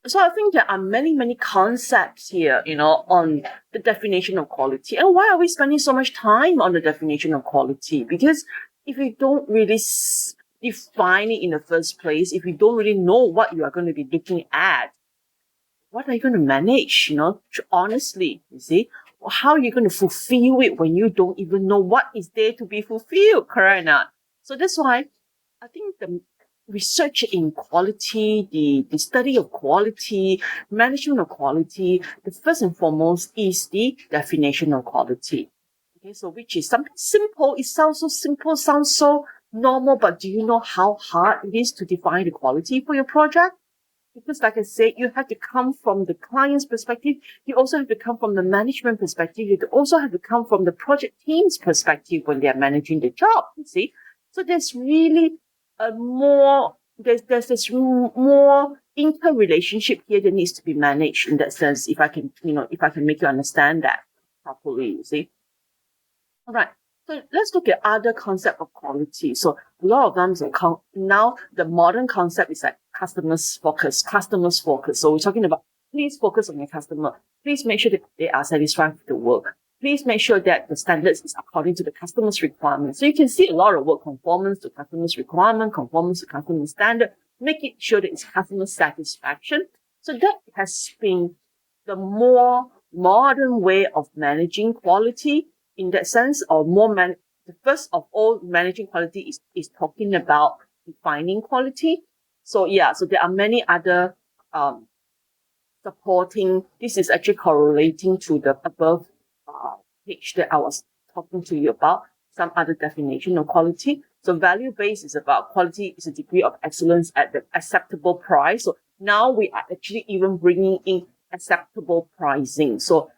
So I think there are many, many concepts here, on the definition of quality. And why are we spending so much time on the definition of quality? Because if you don't really define it in the first place, if you don't really know what you are going to be looking at, what are you going to manage, honestly, you see? How are you going to fulfill it when you don't even know what is there to be fulfilled, correct or not? So that's why I think the research in quality, the study of quality, management of quality, the first and foremost is the definition of quality. Okay, so which is something simple. It sounds so simple, sounds so normal, but do you know how hard it is to define the quality for your project? Because like I said, you have to come from the client's perspective. You also have to come from the management perspective. You also have to come from the project team's perspective when they're managing the job, you see. So there's really there's this more interrelationship here that needs to be managed in that sense, if I can make you understand that properly, you see. All right. So let's look at other concept of quality. So a lot of them now the modern concept is like customers focus. So we're talking about please focus on your customer. Please make sure that they are satisfied with the work. Please make sure that the standards is according to the customer's requirements. So you can see a lot of work, conformance to customer's requirement, conformance to customer standard, make it sure that it's customer satisfaction. So that has been the more modern way of managing quality in that sense, or the first of all, managing quality is talking about defining quality. So there are many other supporting. This is actually correlating to the above page that I was talking to you about, some other definition of quality. So value-based is about quality is a degree of excellence at the acceptable price. So now we are actually even bringing in acceptable pricing. So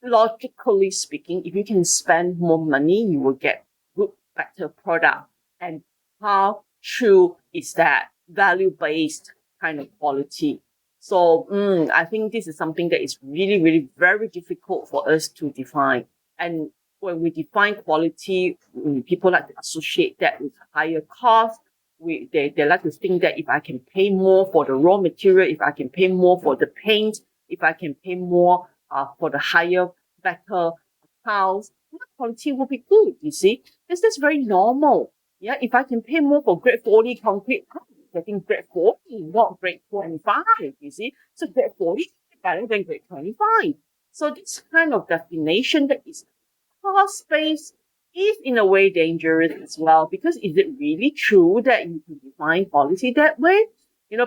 logically speaking, if you can spend more money, you will get good, better product. And how true is that value-based kind of quality? So I think this is something that is really, really very difficult for us to define. And when we define quality, people like to associate that with higher cost. They like to think that if I can pay more for the raw material, if I can pay more for the paint, if I can pay more for the higher, better house, the quality will be good, you see. That's very normal. Yeah, if I can pay more for grade 40 concrete, I'm getting grade 40, not grade 25, you see. So grade 40 is better than grade 25. So this kind of definition that is cost-based is in a way dangerous as well, because is it really true that you can define quality that way?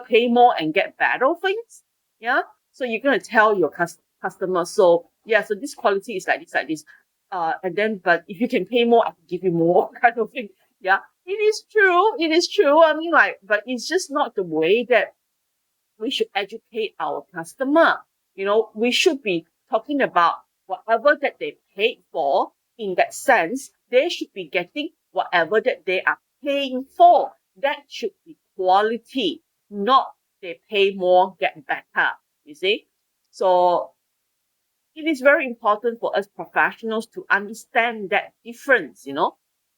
Pay more and get better things? Yeah. So you're going to tell your customer, so this quality is like this. But if you can pay more, I can give you more kind of thing. Yeah. It is true. I mean, but it's just not the way that we should educate our customer. We should be talking about whatever that they paid for. In that sense, they should be getting whatever that they are paying for. That should be quality, not they pay more, get better, you see. So it is very important for us professionals to understand that difference,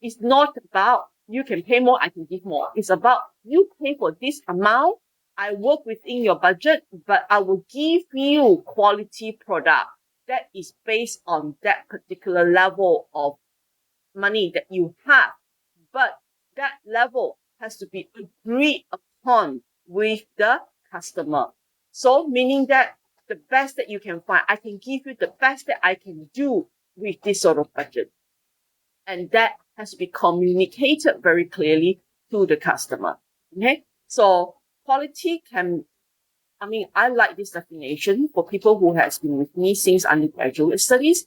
It's not about you can pay more, I can give more. It's about you pay for this amount, I work within your budget, but I will give you quality product that is based on that particular level of money that you have. But that level has to be agreed upon with the customer. So meaning that the best that you can find, I can give you the best that I can do with this sort of budget. And that has to be communicated very clearly to the customer. Okay? So quality I like this definition for people who has been with me since undergraduate studies.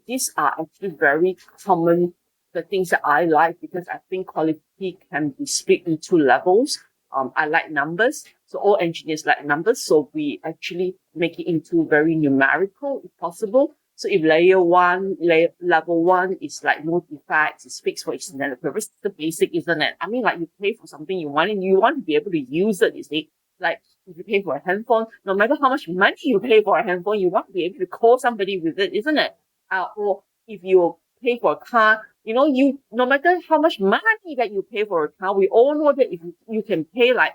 These are actually very common, the things that I like, because I think quality can be split in two levels. I like numbers. So all engineers like numbers. So we actually make it into very numerical if possible. So if level one is like no defects, it's fixed for extended purpose, it's the basic, isn't it? I mean, like you pay for something you want and you want to be able to use it, you see. Like if you pay for a handphone, no matter how much money you pay for a handphone, you want to be able to call somebody with it, isn't it? Or if you pay for a car, no matter how much money that you pay for a car, we all know that if you can pay like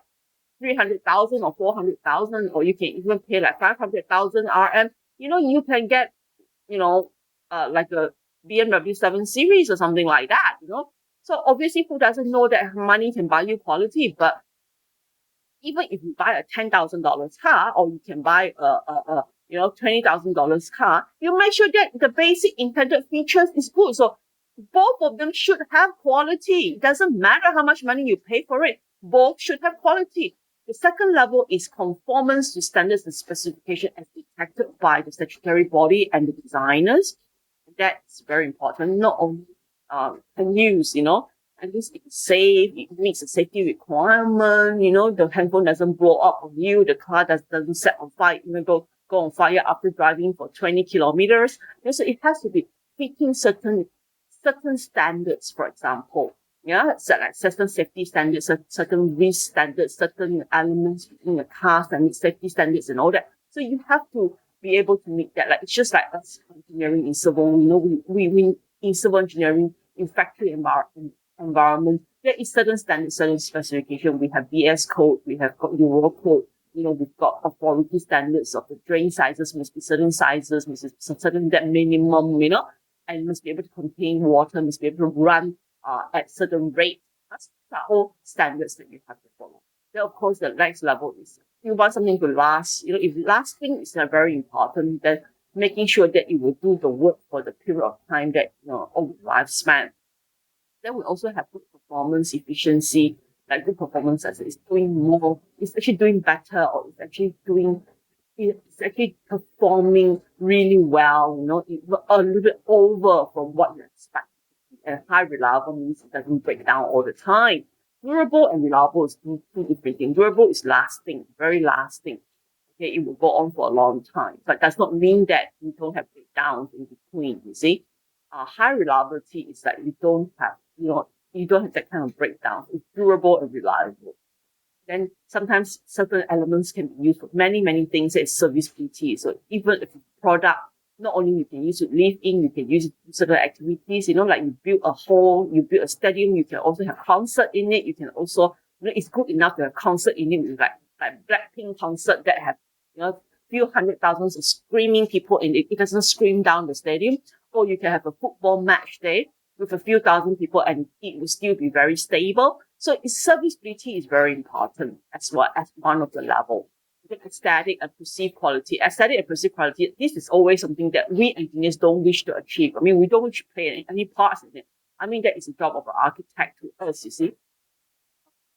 300,000 or 400,000, or you can even pay like 500,000 RM. You can get, like a BMW 7 Series or something like that. So obviously, who doesn't know that money can buy you quality? But even if you buy a $10,000 car, or you can buy a $20,000 car, you make sure that the basic intended features is good. So both of them should have quality. It doesn't matter how much money you pay for it. Both should have quality. The second level is conformance to standards and specification as detected by the statutory body and the designers. That's very important. Not only can use, at least it's safe, it meets the safety requirement, the handphone doesn't blow up on you, the car doesn't set on fire, go on fire after driving for 20 kilometers. So it has to be fitting certain standards, for example. Yeah, so like certain safety standards, certain risk standards, certain elements in the car standards, safety standards and all that. So you have to be able to meet that. Like, it's just like us engineering in civil, we in civil engineering, in factory environment, there is certain standards, certain specification. We have BS code, we have got Euro code, we've got authority standards of the drain sizes, must be certain sizes, must be certain that minimum, and must be able to contain water, must be able to run at certain rate. That's the whole standards that you have to follow. Then, of course, the next level is you want something to last. If lasting is very important, then making sure that it will do the work for the period of time that, over lifespan. Then we also have good performance efficiency, like good performance as it's doing more, it's actually doing better, or it's actually performing really well, a little bit over from what you expect. And high reliable means it doesn't break down all the time. Durable and reliable is two different things. Durable is lasting, very lasting. Okay, it will go on for a long time, but does not mean that you don't have breakdowns in between. You see, high reliability is like you don't have that kind of breakdown. It's durable and reliable. Then sometimes certain elements can be used for many, many things as serviceability. So even if a product, not only you can use it live in, you can use it for certain activities, like you build a hall, you build a stadium, you can also have concert in it. You can also, it's good enough to have concert in it, with like Blackpink concert that have, few hundred thousands of screaming people in it. It doesn't scream down the stadium. Or you can have a football match there with a few thousand people and it will still be very stable. So serviceability is very important as well as one of the level. Aesthetic and perceived quality. Aesthetic and perceived quality, this is always something that we engineers don't wish to achieve. We don't wish to play any parts in it. That is the job of an architect to us, you see.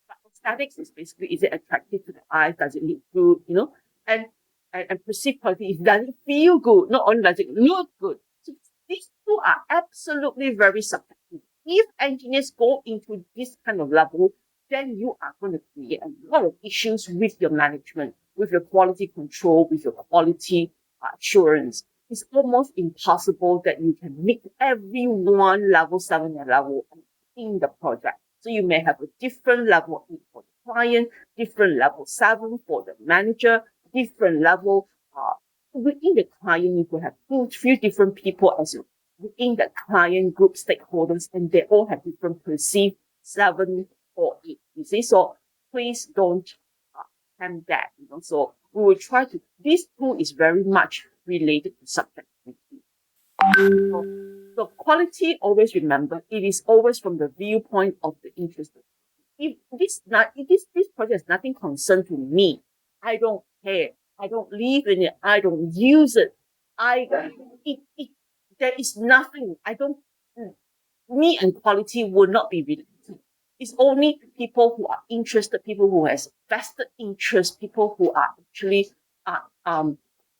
But aesthetics is basically, is it attractive to the eyes? Does it look good? And perceived quality is, does it feel good? Not only does it look good. So these two are absolutely very subjective. If engineers go into this kind of level, then you are going to create a lot of issues with your management, with your quality control, with your quality assurance. It's almost impossible that you can meet everyone level 7 and level 8 in the project. So you may have a different level 8 for the client, different level 7 for the manager, different level within the client. You could have few different people as within the client group stakeholders, and they all have different perceived 7 or 8. You see, so please don't attempt that. So we will try to. This tool is very much related to subjectivity. So quality, always remember, it is always from the viewpoint of the interested. If this project is nothing concerned to me, I don't care. I don't live in it. I don't use it. There is nothing. Me and quality will not be related. It's only people who are interested, people who has vested interest, people who are actually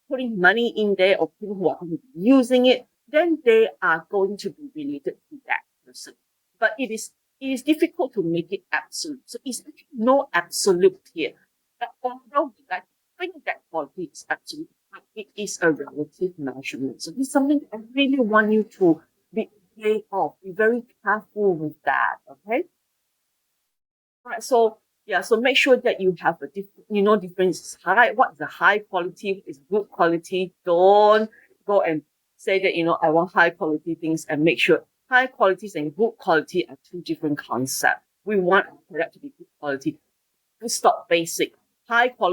putting money in there, or people who are using it, then they are going to be related to that person. But it is difficult to make it absolute. So it's no absolute here. But although we like to think that quality is absolute, it is a relative measurement. So this is something I really want you to be aware of. Be very careful with that. Okay. All right. So make sure that you have a difference. What is the high quality? Is good quality? Don't go and say that I want high quality things, and make sure high qualities and good quality are two different concepts. We want a product to be good quality. Full stop, basic. high quality